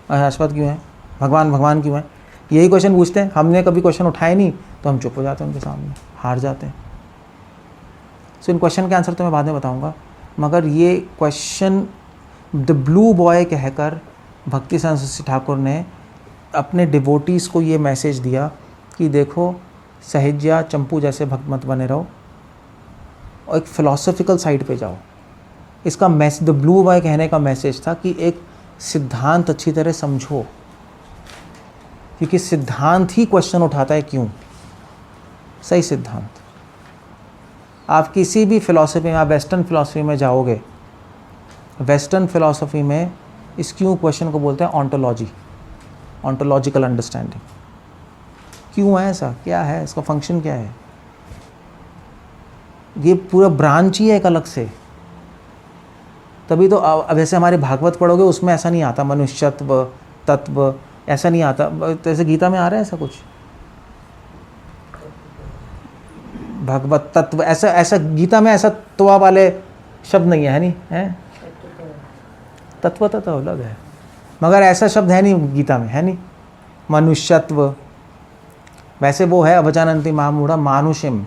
शाश्वत क्यों है, भगवान भगवान क्यों है, यही क्वेश्चन पूछते हैं। हमने कभी क्वेश्चन उठाए नहीं तो हम चुप हो जाते हैं उनके सामने, हार जाते हैं। सो इन क्वेश्चन के आंसर तो मैं बाद में बताऊंगा, मगर ये क्वेश्चन द ब्लू बॉय कहकर भक्ति सरस्वती ठाकुर ने अपने डिवोटीज़ को ये मैसेज दिया कि देखो सहज्या चंपू जैसे भक्त मत बने रहो और एक फ़िलासफ़िकल साइड पे जाओ। इसका मैसेज, द ब्लू बॉय कहने का मैसेज था कि एक सिद्धांत अच्छी तरह समझो, क्योंकि सिद्धांत ही क्वेश्चन उठाता है क्यों, सही सिद्धांत। आप किसी भी फ़िलासफ़ी में, आप वेस्टर्न फ़िलासफ़ी में जाओगे, वेस्टर्न फ़िलासफ़ी में इस क्यों क्वेश्चन को बोलते हैं ऑन्टोलॉजी, ऑन्टोलॉजिकल अंडरस्टैंडिंग। क्यों है ऐसा, क्या है इसका फंक्शन, क्या है, ये पूरा ब्रांच ही है एक अलग से। तभी तो अब जैसे हमारे भागवत पढ़ोगे उसमें ऐसा नहीं आता, मनुष्यत्व तत्व ऐसा नहीं आता, जैसे गीता में आ रहा है ऐसा कुछ, भगवत तत्व ऐसा गीता में ऐसा त्वा वाले शब्द नहीं है नहीं है, तत्व तो अलग है, मगर ऐसा शब्द है नहीं गीता में, है नहीं। मनुष्यत्व, वैसे वो है अवजानन्ति महामूढ़ा मानुषिम,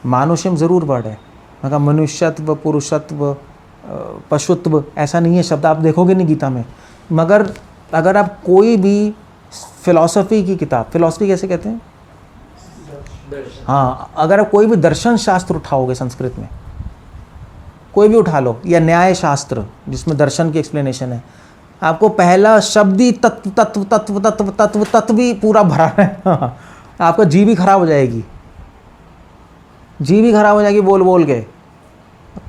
मानुषिम ज़रूर वर्ड है, मगर मनुष्यत्व पुरुषत्व पशुत्व ऐसा नहीं है शब्द, आप देखोगे नहीं गीता में। मगर अगर आप कोई भी फिलॉसफी की किताब, फिलॉसफी कैसे कहते हैं, हाँ, अगर आप कोई भी दर्शन शास्त्र उठाओगे संस्कृत में, कोई भी उठा लो, या न्याय शास्त्र जिसमें दर्शन की एक्सप्लेनेशन है, आपको पहला शब्द ही तत्व तत्व तत्व तत्व तत्व तत्व भी पूरा भरा है। आपका जी भी खराब हो जाएगी, जी भी खराब हो जाएगी बोल बोल के,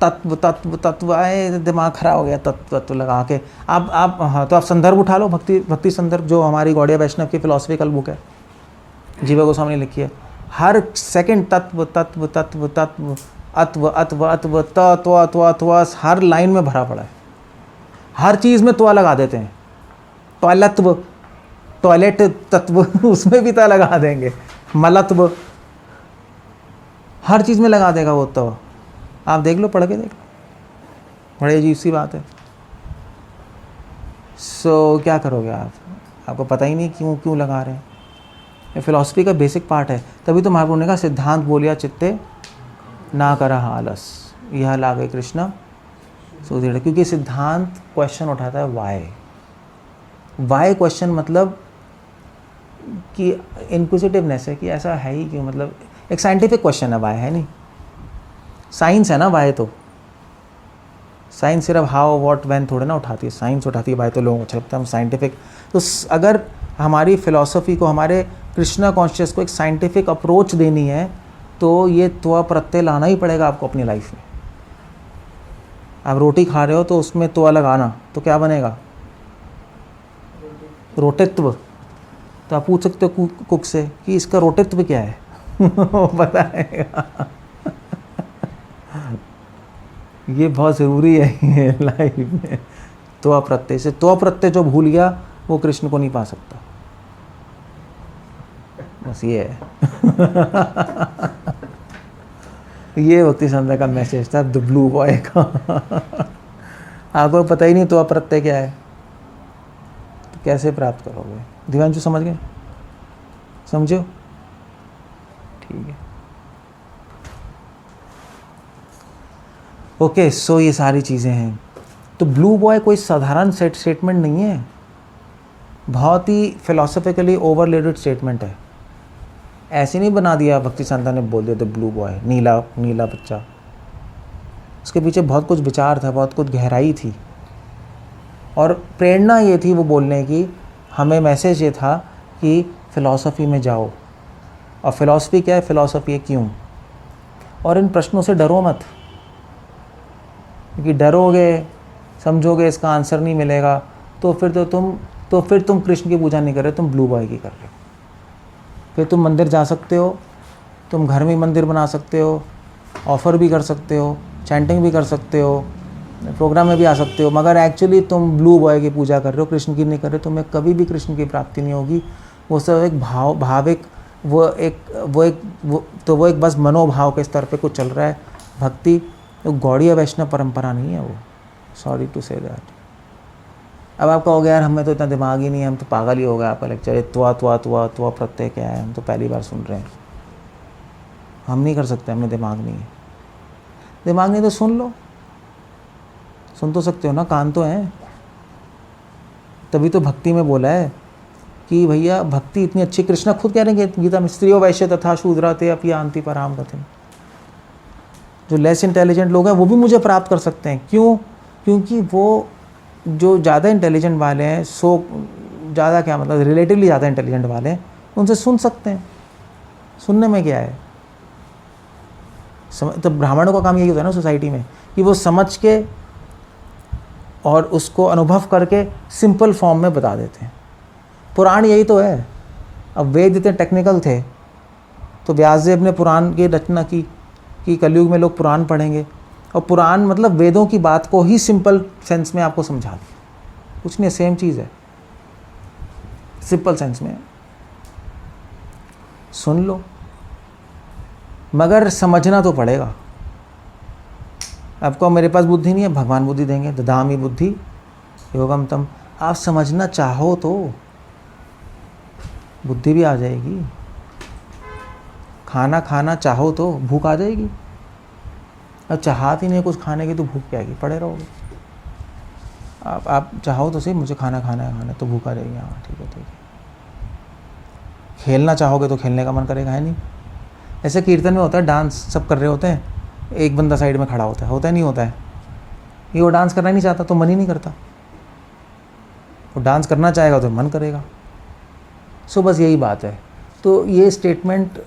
तत्व तत्व तत्व आए, दिमाग खराब हो गया तत्व तत्व लगा के। आप हाँ, तो आप संदर्भ उठा लो, भक्ति संदर्भ, जो हमारी गौड़िया वैष्णव की फिलॉसफिकल बुक है, जीवा गोस्वामी ने लिखी है। हर सेकंड तत्व तत्व तत्व तत्व अत्व अत्व अत्व त्व हर लाइन में भरा पड़ा है, हर चीज़ में त्वा लगा देते हैं। टॉयलेत्व, टॉयलेट तत्व उसमें भी त्वा लगा देंगे, मलत्व, हर चीज़ में लगा देगा वो त्वा। आप देख लो, पढ़ के देख लो, बड़ी अजीब सी बात है। सो क्या करोगे आप, आपको पता ही नहीं क्यों लगा रहे हैं। ये फिलॉसफी का बेसिक पार्ट है। तभी तो महाप्रभु ने कहा सिद्धांत बोलिया चित्ते ना करा आलस, यह लागे कृष्ण सुदृढ़, क्योंकि सिद्धांत क्वेश्चन उठाता है वाई क्वेश्चन, मतलब कि इंक्विजिटिवनेस है कि ऐसा है ही क्यों, मतलब एक साइंटिफिक क्वेश्चन है वाई, है नहीं, साइंस है ना वाई। तो साइंस सिर्फ हाउ व्हाट व्हेन थोड़े ना उठाती है, साइंस उठाती है वाई, तो लोगों को अच्छा लगता है हम साइंटिफिक। तो अगर हमारी फिलॉसफी को, हमारे कृष्णा कॉन्शियस को एक साइंटिफिक अप्रोच देनी है, तो ये त्वा प्रत्यय लाना ही पड़ेगा आपको अपनी लाइफ में। आप रोटी खा रहे हो तो उसमें त्वा लगाना, तो क्या बनेगा, रोटित्व। तो आप पूछ सकते हो कुक से कि इसका रोटित्व क्या है, वो बताएगा। ये बहुत ज़रूरी है लाइफ में। त्वा प्रत्यय से, त्वा प्रत्यय जो भूल गया वो कृष्ण को नहीं पा सकता, बस ये है। ये भक्ति संध्या का मैसेज था द ब्लू बॉय का। आपको पता ही नहीं त्वा प्रत्यय क्या है, तो कैसे प्राप्त करोगे। दिव्यांशु समझ गए, समझो, ठीक है। ओके, सो ये सारी चीज़ें हैं। तो ब्लू बॉय कोई साधारण स्टेटमेंट नहीं है, बहुत ही फिलोसॉफिकली ओवरलेडेड स्टेटमेंट है। ऐसे नहीं बना दिया भक्ति संध्या ने, बोल दिया द ब्लू बॉय, नीला बच्चा। उसके पीछे बहुत कुछ विचार था, बहुत कुछ गहराई थी, और प्रेरणा ये थी वो बोलने की, हमें मैसेज ये था कि फ़िलॉसफी में जाओ। और फिलॉसफी क्या है, फ़िलॉसफी है क्यों। और इन प्रश्नों से डरो मत, क्योंकि डरोगे, समझोगे इसका आंसर नहीं मिलेगा, तो फिर तुम कृष्ण की पूजा नहीं कर रहे, तुम ब्लू बॉय की कर रहे हो। फिर तुम मंदिर जा सकते हो, तुम घर में मंदिर बना सकते हो, ऑफ़र भी कर सकते हो, चैंटिंग भी कर सकते हो, प्रोग्राम में भी आ सकते हो, मगर एक्चुअली तुम ब्लू बॉय की पूजा कर रहे हो, कृष्ण की नहीं कर रहे, तुम्हें कभी भी कृष्ण की प्राप्ति नहीं होगी। वो सब एक भाविक वो एक बस मनोभाव के स्तर पे कुछ चल रहा है। भक्ति वो गौड़ीय वैष्णव परंपरा नहीं है वो, सॉरी टू से दैट। अब आप कहोगे यार हमें तो इतना दिमाग ही नहीं है, हम तो पागल ही हो गए, आपका लेक्चर त्वा प्रत्यय क्या है, हम तो पहली बार सुन रहे हैं। हम नहीं कर सकते, हमें दिमाग नहीं है। दिमाग नहीं तो सुन लो, सुन तो सकते हो ना, कान तो हैं। तभी तो भक्ति में बोला है कि भैया भक्ति इतनी अच्छी, कृष्ण खुद कह रहे हैं गीता में, स्त्रियो वैश्य तथा शूद्रा ते अपि यान्ति पराम गतिम। जो लेस इंटेलिजेंट लोग हैं वो भी मुझे प्राप्त कर सकते हैं। क्यों? क्योंकि वो जो ज़्यादा इंटेलिजेंट वाले हैं, ज़्यादा क्या मतलब रिलेटिवली ज़्यादा इंटेलिजेंट वाले हैं, उनसे सुन सकते हैं। सुनने में क्या है? तो ब्राह्मणों का काम यही होता है ना सोसाइटी में, कि वो समझ के और उसको अनुभव करके सिंपल फॉर्म में बता देते हैं। पुराण यही तो है। अब वेद इतने टेक्निकल थे तो व्यासदेव ने पुराण की रचना की कि कलयुग में लोग पुराण पढ़ेंगे, और पुराण मतलब वेदों की बात को ही सिंपल सेंस में आपको समझा दिया। कुछ नहीं, सेम चीज़ है, सिंपल सेंस में। सुन लो, मगर समझना तो पड़ेगा। आपको मेरे पास बुद्धि नहीं है, भगवान बुद्धि देंगे, ददामि बुद्धि योगम तम। आप समझना चाहो तो बुद्धि भी आ जाएगी। खाना चाहो तो भूख आ जाएगी। अब चाहत ही नहीं कुछ खाने की तो भूख क्या आएगी, पड़े रहोगे। आप चाहो तो सही, मुझे खाना है तो भूख आ जाएगी। हाँ ठीक है। खेलना चाहोगे तो खेलने का मन करेगा, है नहीं? ऐसे कीर्तन में होता है, डांस सब कर रहे होते हैं, एक बंदा साइड में खड़ा होता है नहीं होता है? ये वो डांस करना ही नहीं चाहता तो मन ही नहीं करता। वो डांस करना चाहेगा तो मन करेगा। सो बस यही बात है। तो ये स्टेटमेंट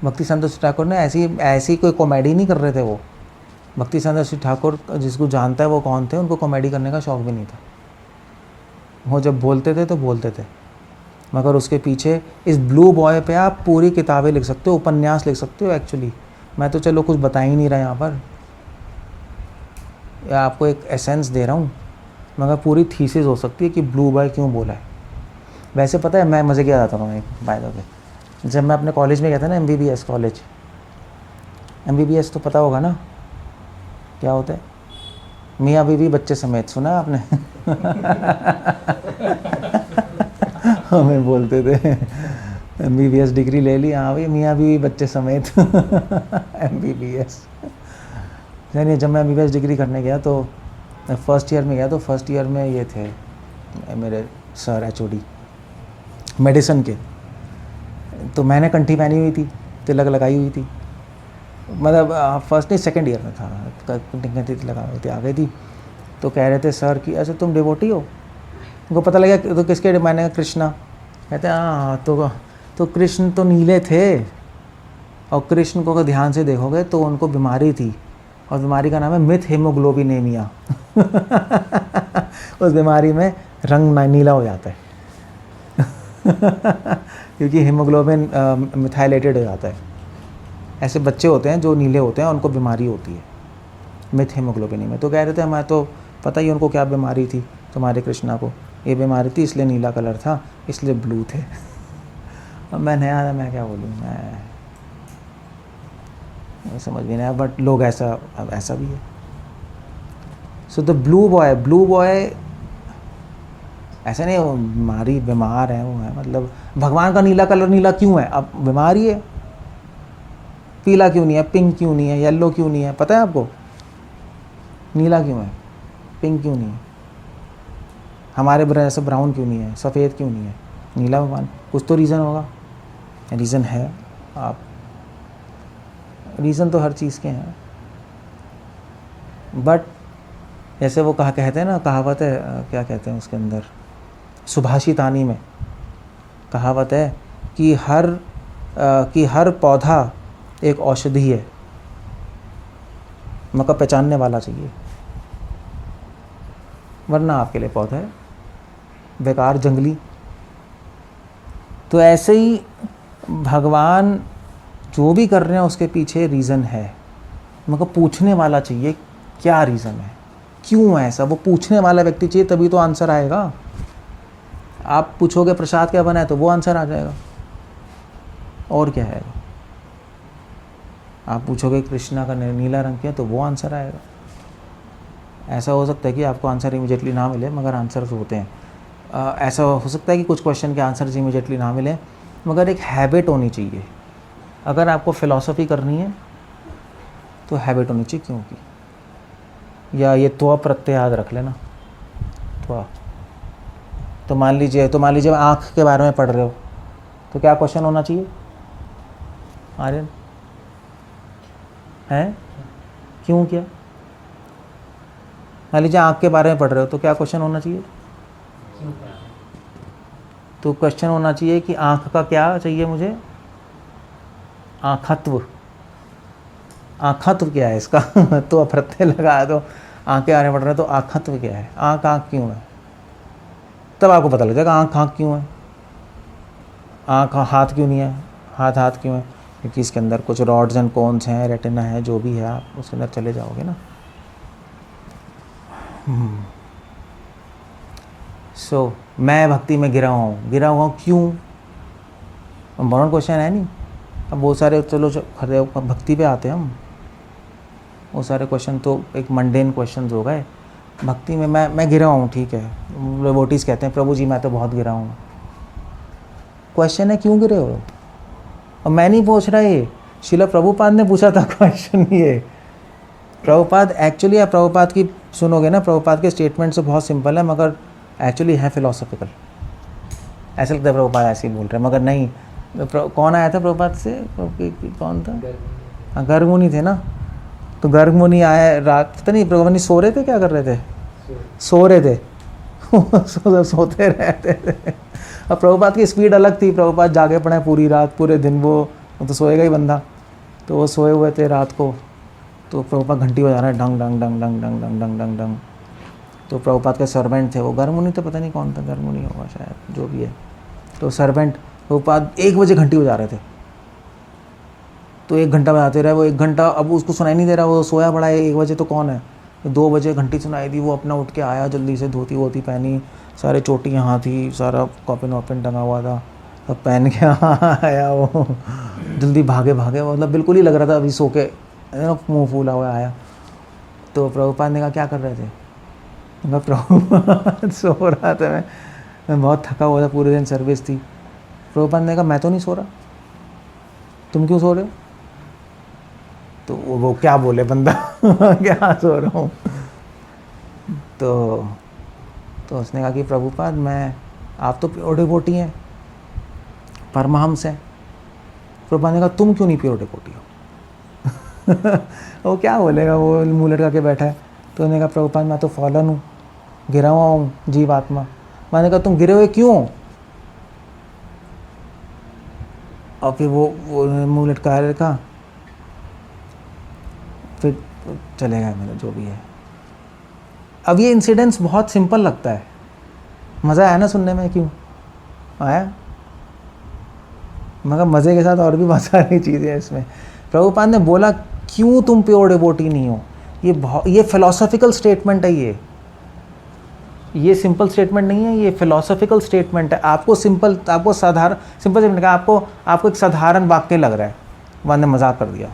भक्ति संतोषी ठाकुर ने ऐसी कोई कॉमेडी नहीं कर रहे थे। वो भक्ति संतोषी ठाकुर जिसको जानता है वो कौन थे, उनको कॉमेडी करने का शौक़ भी नहीं था। वो जब बोलते थे तो बोलते थे, मगर उसके पीछे इस ब्लू बॉय पे आप पूरी किताबें लिख सकते हो, उपन्यास लिख सकते हो। एक्चुअली मैं तो चलो कुछ बता ही नहीं रहा यहाँ पर, या आपको एक एसेंस दे रहा हूँ, मगर पूरी थीसिस हो सकती है कि ब्लू बॉय क्यों बोला है। वैसे पता है, मैं मज़े की आता हूँ एक बाय द वे, जब मैं अपने कॉलेज में गया था ना, MBBS कॉलेज। MBBS तो पता होगा ना क्या होता है? मियाँ बीवी बच्चे समेत, सुना है आपने? हमें बोलते थे MBBS डिग्री ले ली, हाँ भाई मियाँ बीवी बच्चे समेत MBBS। नहीं, जब मैं MBBS डिग्री करने गया तो फर्स्ट ईयर में गया, तो फर्स्ट ईयर में ये थे मेरे सर HOD मेडिसिन के। तो मैंने कंठी पहनी हुई थी, तिलक लगाई हुई थी, मतलब फर्स्ट नहीं सेकंड ईयर में था, कंठी लगा हुई थी, आ गई थी। तो कह रहे थे सर कि ऐसे तुम डिवोटी हो? उनको पता लगा तो किसके, मैंने कृष्णा। कहते हैं हाँ, तो कृष्ण तो नीले थे, और कृष्ण को अगर ध्यान से देखोगे तो उनको बीमारी थी, और बीमारी का नाम है मिथ हेमोग्लोबिनेमिया। उस बीमारी में रंग नीला हो जाता है क्योंकि हीमोग्लोबिन मिथाइलेटेड हो जाता है। ऐसे बच्चे होते हैं जो नीले होते हैं, उनको बीमारी होती है मिथ हेमोग्लोबिन में। तो कह रहे थे हमें तो पता ही उनको क्या बीमारी थी, तुम्हारे कृष्णा को ये बीमारी थी, इसलिए नीला कलर था, इसलिए ब्लू थे। अब मैं नया था, मैं क्या बोलूँ, मैं समझ भी नहीं आया, बट लोग ऐसा भी है। सो द ब्लू बॉय ऐसा नहीं वो बीमारी बीमार है, वो है मतलब भगवान का नीला कलर नीला क्यों है? अब बीमारी है। पीला क्यों नहीं है, पिंक क्यों नहीं है, येलो क्यों नहीं है? पता है आपको नीला क्यों है, पिंक क्यों नहीं है? हमारे जैसे ब्राउन क्यों नहीं है, सफ़ेद क्यों नहीं है? नीला भगवान, कुछ तो रीज़न होगा। रीज़न है, आप रीज़न तो हर चीज़ के हैं, बट जैसे वो कहते हैं ना, कहावत है, क्या कहते हैं उसके अंदर, सुभाषितानी में कहावत है कि हर पौधा एक औषधि है, मगर पहचानने वाला चाहिए, वरना आपके लिए पौधा है बेकार, जंगली। तो ऐसे ही भगवान जो भी कर रहे हैं उसके पीछे रीज़न है, मगर पूछने वाला चाहिए क्या रीज़न है, क्यों है ऐसा, वो पूछने वाला व्यक्ति चाहिए, तभी तो आंसर आएगा। आप पूछोगे प्रसाद क्या बना है तो वो आंसर आ जाएगा। और क्या है? आप पूछोगे कृष्णा का नीला रंग क्या है, तो वो आंसर आएगा। ऐसा हो सकता है कि आपको आंसर इमीडिएटली ना मिले, मगर आंसर्स होते हैं। ऐसा हो सकता है कि कुछ क्वेश्चन के आंसर्स इमीडिएटली ना मिले, मगर एक हैबिट होनी चाहिए। अगर आपको फ़िलॉसफी करनी है तो हैबिट होनी चाहिए, क्योंकि या ये त्व प्रत्यय याद रख लेना, त्व। तो मान लीजिए आँख के बारे में पढ़ रहे हो, तो क्या क्वेश्चन होना चाहिए आर्यन? है क्यों? क्या? मान लीजिए आँख के बारे में पढ़ रहे हो, तो क्या क्वेश्चन होना चाहिए? तो क्वेश्चन होना चाहिए कि आँख का क्या चाहिए मुझे? आँखत्व। आँखत्व क्या है इसका? तो प्रत्यय लगा दो, आँख के बारे में पढ़ रहे हो तो आँखत्व क्या है? आँख क्यों है? तब आपको पता लग जाएगा आँख क्यों है। आँख हाथ क्यों नहीं है? हाथ क्यों है? क्योंकि इसके अंदर कुछ रॉड्स एंड कोन्स हैं, रेटिना है, जो भी है, आप उसके अंदर चले जाओगे ना। सो मैं भक्ति में गिरा हुआ हूँ क्यों? इम्पोर्टेंट क्वेश्चन है नहीं। अब बहुत सारे, चलो खड़े भक्ति पे आते हैं हम, वो सारे क्वेश्चन तो एक मंडेन क्वेश्चंस हो गए। भक्ति में मैं गिरा हूँ, ठीक है, डिवोटीज़ कहते हैं प्रभु जी मैं तो बहुत गिरा हूँ। क्वेश्चन है क्यों गिरे हो? और मैं नहीं पूछ रहा, ये शिला प्रभुपाद ने पूछा था क्वेश्चन। ये प्रभुपाद एक्चुअली, आप प्रभुपाद की सुनोगे ना, प्रभुपाद के स्टेटमेंट से बहुत सिंपल है, मगर एक्चुअली है फिलोसॉफिकल। ऐसा लगता है प्रभुपाद ऐसे ही बोल रहे हैं, मगर नहीं। कौन आया था प्रभुपाद से? कौन था? हाँ, गर्ग मुनि थे ना। तो गर्ग मुनि आए रात, पता नहीं प्रभुपाद नहीं सो रहे थे, क्या कर रहे थे? सो रहे थे। सोते रहते थे। अब प्रभुपाद की स्पीड अलग थी, प्रभुपाद जागे पड़े पूरी रात पूरे दिन, वो तो सोएगा ही बंदा। तो वो सोए हुए थे रात को, तो प्रभुपाद घंटी बजा रहे हैं, डंग डंग डंग डंग डंग डंग डंग डंग डंग। तो प्रभुपाद के सर्वेंट थे, वो गर्ग मुनि तो पता नहीं कौन था, गर्ग मुनि होगा शायद, जो भी है। तो सर्वेंट प्रभुपाद 1 बजे घंटी बजा रहे थे, तो 1 घंटा बजाते रहे वो, 1 घंटा। अब उसको सुनाई नहीं दे रहा, वो सोया पड़ा है। 1 बजे तो कौन है? 2 बजे घंटी सुनाई दी, वो अपना उठ के आया, जल्दी से धोती वोती पहनी, सारे चोटी यहाँ थी, सारा कॉपिन वॉपिन टंगा हुआ था, तब पहन के आया वो, जल्दी भागे, मतलब बिल्कुल ही लग रहा था अभी सो के मुँह फूला हुआ आया। तो प्रभुपाद ने कहा क्या कर रहे थे? मैं प्रभुपाद सो रहा था, मैं बहुत थका हुआ था, पूरे दिन सर्विस थी। प्रभुपाद ने कहा मैं तो नहीं सो रहा, तुम क्यों सो रहे हो? तो वो क्या बोले बंदा क्या सो रहा हूँ? तो उसने कहा कि प्रभुपाद आप तो प्योर डिवोटी हैं, परमहंस हैं। प्रभुपाद ने कहा तुम क्यों नहीं प्योर डिवोटी हो? वो क्या बोलेगा, वो मुँह लटका के बैठा है। तो उसने कहा प्रभुपाद मैं तो फॉलन हूँ, गिरा हुआ हूँ जीवात्मा। मैंने कहा तुम गिरे हुए क्यों? और फिर वो मुँह लटका रखा, फिर चले गए, मतलब जो भी है। अब ये इंसिडेंस बहुत सिंपल लगता है, मज़ा आया ना सुनने में? क्यों आया? मगर मज़े के साथ और भी बहुत सारी चीज़ें हैं इसमें। प्रभुपाद ने बोला क्यों तुम प्योर डिवोटी नहीं हो? ये फिलोसॉफिकल स्टेटमेंट है, ये सिंपल स्टेटमेंट नहीं है, ये फिलोसॉफिकल स्टेटमेंट है। आपको साधारण सिंपल स्टेटमेंट का आपको एक साधारण वाक्य लग रहा है, मैंने मजाक कर दिया।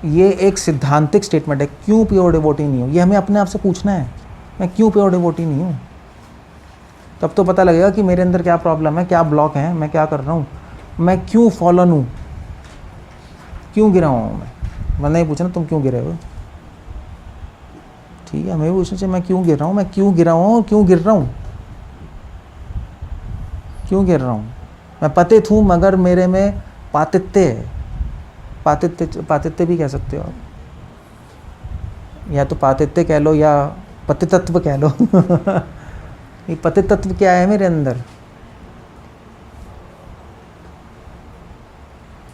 ये एक सिद्धांतिक स्टेटमेंट है, क्यों प्योर डिवोटी नहीं हूँ? ये हमें अपने आप से पूछना है, मैं क्यों प्योर डिवोटी नहीं हूँ? तब तो पता लगेगा कि मेरे अंदर क्या प्रॉब्लम है, क्या ब्लॉक है, मैं क्या कर रहा हूँ, मैं क्यों फॉलन हूँ, क्यों गिरा हुआ हूँ मैं नहीं पूछना तुम क्यों गिरे हो, ठीक है? हमें पूछना चाहिए मैं क्यों गिर रहा हूँ, मैं क्यों गिरा हुआ हूँ, क्यों गिर रहा हूँ, क्यों गिर रहा हूँ? मैं पतित हूँ मगर मेरे में पातित्य है। पातित्य भी कह सकते हो आप, या तो पातित्य कह लो या पतितत्व कह लो। ये पतितत्व क्या है मेरे अंदर?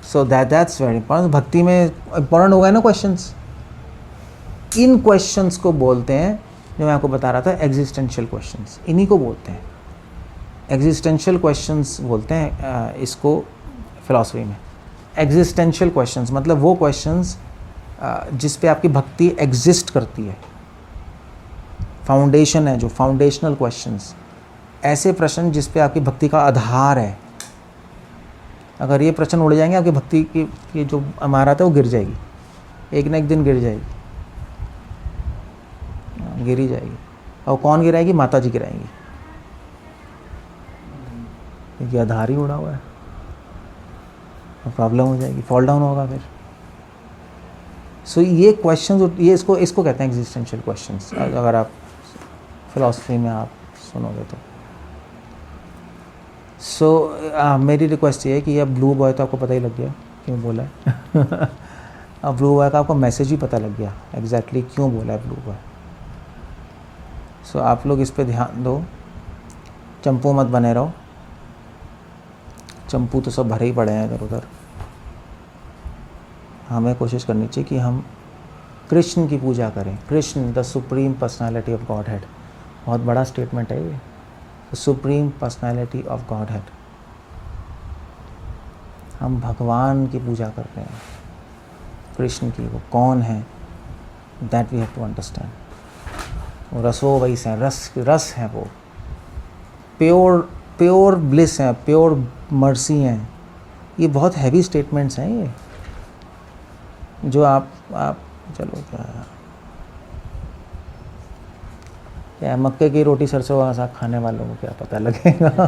So that's very important. भक्ति में इंपॉर्टेंट हो गए ना क्वेश्चंस। इन क्वेश्चंस को बोलते हैं, जो मैं आपको बता रहा था, एग्जिस्टेंशियल क्वेश्चंस, इन्हीं को बोलते हैं एग्जिस्टेंशियल क्वेश्चंस बोलते हैं इसको फिलॉसफी में। एग्जिस्टेंशियल क्वेश्चंस मतलब वो क्वेश्चंस जिस पे आपकी भक्ति एग्जिस्ट करती है, फाउंडेशन है, जो फाउंडेशनल क्वेश्चंस, ऐसे प्रश्न जिस पे आपकी भक्ति का आधार है, अगर ये प्रश्न उड़ जाएंगे आपकी भक्ति की जो इमारत है वो गिर जाएगी, एक ना एक दिन गिर जाएगी, गिर ही जाएगी। और कौन गिराएगी? माता जी गिराएंगी, क्योंकि आधार ही उड़ा हुआ है, प्रॉब्लम हो जाएगी, फॉल डाउन होगा फिर। सो ये क्वेश्चन, ये इसको कहते हैं एग्जिस्टेंशियल क्वेश्चंस, अगर आप फिलॉसफी में आप सुनोगे तो। मेरी रिक्वेस्ट ये है कि ये ब्लू बॉय तो आपको पता ही लग गया क्यों बोला है अब ब्लू बॉय का आपको मैसेज ही पता लग गया एग्जैक्टली क्यों बोला है ब्लू बॉय। आप लोग इस पे ध्यान दो, चंपू मत बने रहो, चंपू तो सब भरे ही पड़े हैं इधर उधर। हमें कोशिश करनी चाहिए कि हम कृष्ण की पूजा करें। Krishna the supreme personality of God head, बहुत बड़ा स्टेटमेंट है ये, supreme personality of God head. हम भगवान की पूजा करते हैं, कृष्ण की। वो कौन है? That we have to understand. वो रसो वैस हैं, रस है, वो प्योर ब्लिस हैं, प्योर मर्सी हैं। ये बहुत हैवी स्टेटमेंट्स हैं ये, जो आप चलो क्या मक्के की रोटी सरसों का साग खाने वालों को क्या पता लगेगा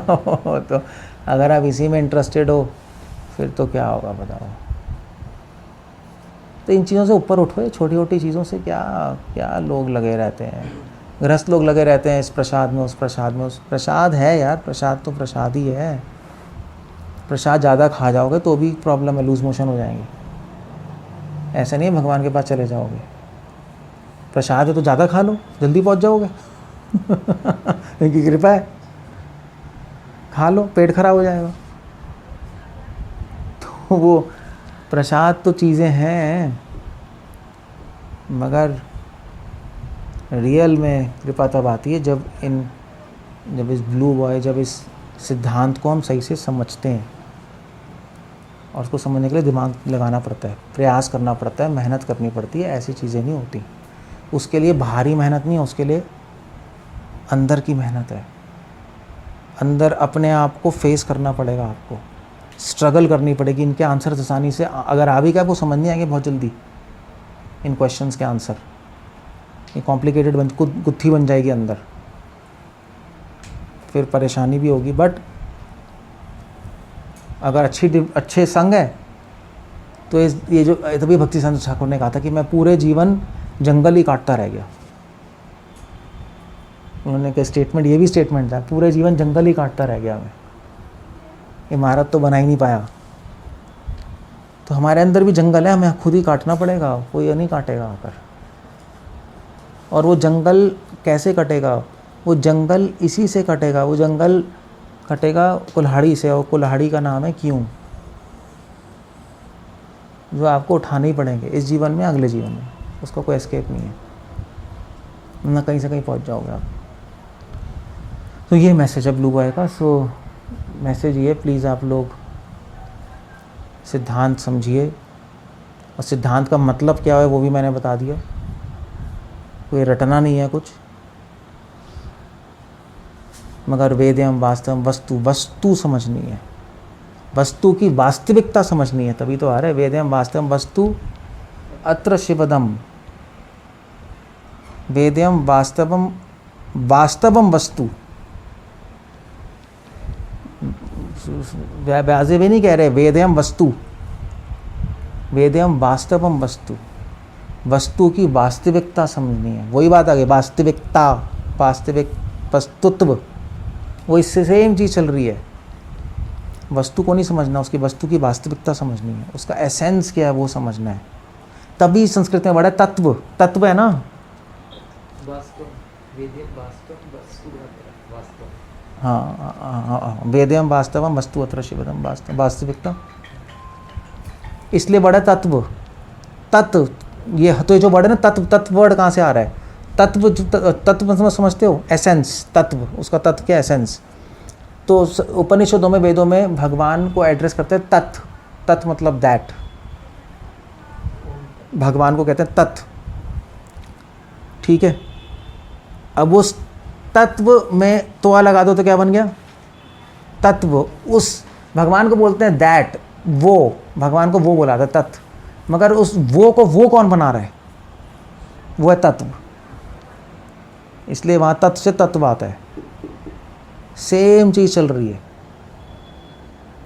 तो अगर आप इसी में इंटरेस्टेड हो फिर तो क्या होगा बताओ। तो इन चीज़ों से ऊपर उठो, ये छोटी छोटी चीज़ों से क्या लोग लगे रहते हैं, गृहस्थ लोग लगे रहते हैं इस प्रसाद में उस प्रसाद में। उस प्रसाद है यार, प्रसाद तो प्रसाद ही है। प्रसाद ज़्यादा खा जाओगे तो भी प्रॉब्लम है, लूज मोशन हो जाएंगे। ऐसा नहीं है भगवान के पास चले जाओगे, प्रसाद है तो ज़्यादा खा लो, जल्दी पहुंच जाओगे इनकी कृपा है, खा लो, पेट खराब हो जाएगा। तो वो प्रसाद तो चीज़ें हैं, मगर रियल में कृपा तब आती है जब इस ब्लू बॉय, जब इस सिद्धांत को हम सही से समझते हैं। और उसको समझने के लिए दिमाग लगाना पड़ता है, प्रयास करना पड़ता है, मेहनत करनी पड़ती है। ऐसी चीज़ें नहीं होती, उसके लिए बाहरी मेहनत नहीं है, उसके लिए अंदर की मेहनत है। अंदर अपने आप को फेस करना पड़ेगा, आपको स्ट्रगल करनी पड़ेगी। इनके आंसर आसानी से अगर आ भी गए, आपको समझ नहीं आएंगे बहुत जल्दी इन क्वेश्चंस के आंसर। ये कॉम्प्लिकेटेड गुत्थी बन जाएगी अंदर, फिर परेशानी भी होगी। बट अगर अच्छे संग है तो ये जो तभी भक्ति संत ठाकुर ने कहा था कि मैं पूरे जीवन जंगल ही काटता रह गया। उन्होंने कहा स्टेटमेंट, ये भी स्टेटमेंट था, पूरे जीवन जंगल ही काटता रह गया मैं, इमारत तो बना ही नहीं पाया। तो हमारे अंदर भी जंगल है, हमें खुद ही काटना पड़ेगा, कोई नहीं काटेगा आकर। और वो जंगल कैसे कटेगा? वो जंगल इसी से कटेगा, वो जंगल कटेगा कुल्हाड़ी से, और कुल्हाड़ी का नाम है क्यों, जो आपको उठाने ही पड़ेंगे इस जीवन में, अगले जीवन में। उसका कोई एस्केप नहीं है, ना कहीं से कहीं पहुंच जाओगे आप। तो ये मैसेज है ब्लू बॉय का। सो मैसेज ये, प्लीज़ आप लोग सिद्धांत समझिए, और सिद्धांत का मतलब क्या है वो भी मैंने बता दिया। कोई रटना नहीं है कुछ, मगर वेद्यम वास्तवम, वस्तु समझनी है, वस्तु की वास्तविकता समझनी है। तभी तो आ रहा है वेद्यम वास्तवम वस्तु अत्र शिवदम, वेद्यम वास्तवम वस्तु। व्याजे भी नहीं कह रहे वेद्यम वस्तु, वेद्यम वास्तवम वस्तु, वस्तु की वास्तविकता समझनी है। वही बात आ गई, वास्तविकता, वास्तविक वस्तुत्व, वो इससे सेम चीज़ चल रही है। वस्तु को नहीं समझना, उसकी वस्तु की वास्तविकता समझनी है, उसका एसेंस क्या है वो समझना है। तभी संस्कृत में बड़ा तत्व है ना, हाँ, वेद्यम वास्तवम वस्तु अत्र शिवदम, वास्तविकता। इसलिए बड़ा तत्व, ये तो जो वर्ड है ना, तत्व वर्ड कहाँ से आ रहा है? तत्व मतलब समझते हो, एसेंस, तत्व, उसका तत्व क्या, एसेंस। तो उपनिषदों में, वेदों में भगवान को एड्रेस करते हैं तत्व मतलब दैट, भगवान को कहते हैं तत्व, ठीक है। अब उस तत्व में तोआ लगा दो तो क्या बन गया? तत्व। भगवान को बोलते हैं दैट, वो, भगवान को वो बोला था तत्व, मगर उस वो को वो कौन बना रहा है? वो है तत्व। इसलिए वहाँ तत्व से तत्व आता है, सेम चीज़ चल रही है।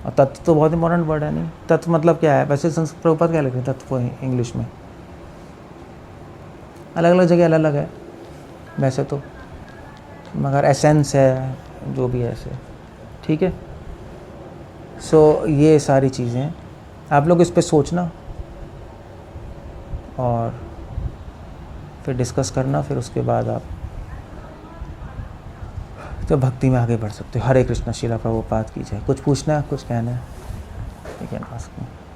और तत्व तो बहुत इंपॉर्टेंट वर्ड है नहीं? तत्व मतलब क्या है? वैसे संस्कृत प्रभुपाद क्या लिखते हैं तत्व को इंग्लिश में? अलग अलग जगह अलग अलग है वैसे तो, मगर एसेंस है, जो भी है ऐसे, ठीक है। सो ये सारी चीज़ें आप लोग इस पे सोचना और फिर डिस्कस करना, फिर उसके बाद आप तो भक्ति में आगे बढ़ सकते हो। हरे कृष्णा, श्रील प्रभुपाद की जय। कुछ पूछना है, कुछ कहना है? ठीक है,